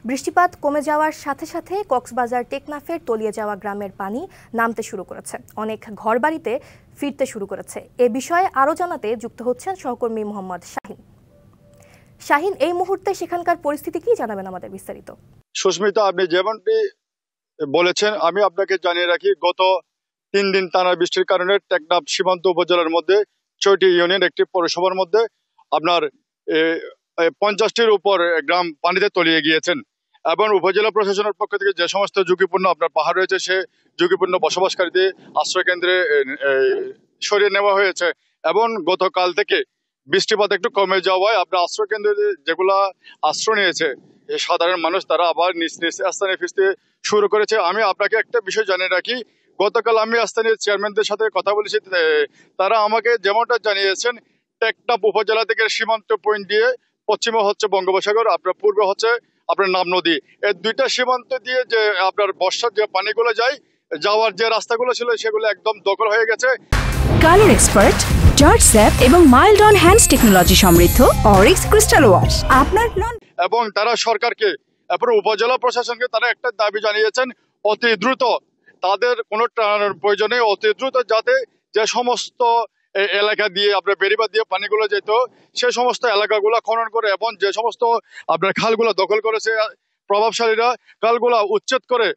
বৃষ্টিপাত কমে যাওয়ার সাথে সাথে কক্সবাজার টেকনাফের তলিয়ে যাওয়া গ্রামের পানি নামতে শুরু করেছে, অনেক ঘরবাড়িতে ফিরতে শুরু করেছে। এ বিষয়ে আরও জানাতে যুক্ত হচ্ছেন সহকর্মী মোহাম্মদ শাহিন। শাহিন, এই মুহূর্তে সেখানকার পরিস্থিতি কি জানাবেন আমাদের বিস্তারিত? সুস্মিতা, আপনি যেমনটি বলেছেন আমি আপনাকে জানিয়ে রাখি, গত 3 দিন টানা বৃষ্টির কারণে টেকনাফ সীমান্ত উপজেলার মধ্যে 6টি ইউনিয়ন, একটি পৌরসভার মধ্যে আপনার 50টির উপর গ্রাম পানিতে তলিয়ে গিয়েছেন। এবং উপজেলা প্রশাসনের পক্ষ থেকে যে সমস্ত ঝুঁকিপূর্ণ আপনার পাহাড় রয়েছে, সে ঝুঁকিপূর্ণ বসবাসকারীদের আশ্রয় কেন্দ্রে সরিয়ে নেওয়া হয়েছে। এবং গতকাল থেকে বৃষ্টিপাত একটু কমে যাওয়ায় আপনার আশ্রয় কেন্দ্রে যেগুলা আশ্রয় নিয়েছে সাধারণ মানুষ, তারা আবার নিজ নিজ স্থানে ফিরতে শুরু করেছে। আমি আপনাকে একটা বিষয় জানিয়ে রাখি, গতকাল আমি স্থানীয় চেয়ারম্যানদের সাথে কথা বলেছি। তারা আমাকে যেমনটা জানিয়েছেন, টেকনাফ উপজেলা থেকে সীমান্ত পয়েন্ট দিয়ে পশ্চিমে হচ্ছে বঙ্গোপসাগর, আপনার পূর্বে হচ্ছে আপনার নাম নদী, এই দুইটা সীমান্ত দিয়ে যে আপনার বর্ষার যে পানিগুলো যাওয়ার যে রাস্তাগুলো ছিল সেগুলো একদম দখল হয়ে গেছে। কালার এক্সপার্ট, জর্জ স্যাপ এবং মাইল্ড অন হ্যান্ডস টেকনোলজি সমৃদ্ধ অরিক্স ক্রিস্টাল ওয়াশ আপনার এবং তারা সরকারকে এবং উপজেলা প্রশাসনকে তারা একটা দাবি জানিয়েছেন, অতি দ্রুত তাদের কোনো ত্রাণের প্রয়োজনে অতি দ্রুত যাতে যে সমস্ত এলাকা দিয়ে আপনার বেড়িবাঁধ দিয়ে পানিগুলো যেত, সে সমস্ত এলাকাগুলো খনন করে এবং যে সমস্ত আপনার খালগুলো দখল করেছে প্রভাবশালীরা, খালগুলা উচ্ছেদ করে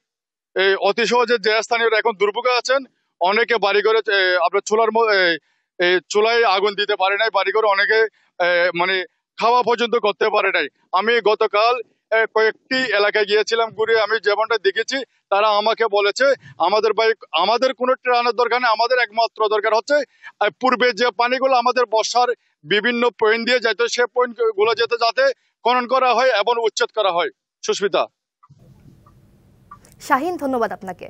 অতি সহজে যে স্থানীয়রা এখন দুর্ভোগে আছেন, অনেকে বাড়িঘরে আপনার চুলায় আগুন দিতে পারে নাই, বাড়িঘরে অনেকে মানে খাওয়া পর্যন্ত করতে পারে নাই। আমি গতকাল কয়েকটি এলাকায় গিয়েছিলাম, ঘুরে আমি যেমনটা দেখেছি, তারা আমাকে বলেছে আমাদের কোনো ত্রাণের দরকার নেই, আমাদের একমাত্র দরকার হচ্ছে পূর্বে যে পানিগুলো আমাদের বর্ষার বিভিন্ন পয়েন্ট দিয়ে যেত, সে পয়েন্ট গুলো যাতে খনন করা হয় এবং উচ্ছেদ করা হয়। সুস্মিতা। শাহিন, ধন্যবাদ আপনাকে।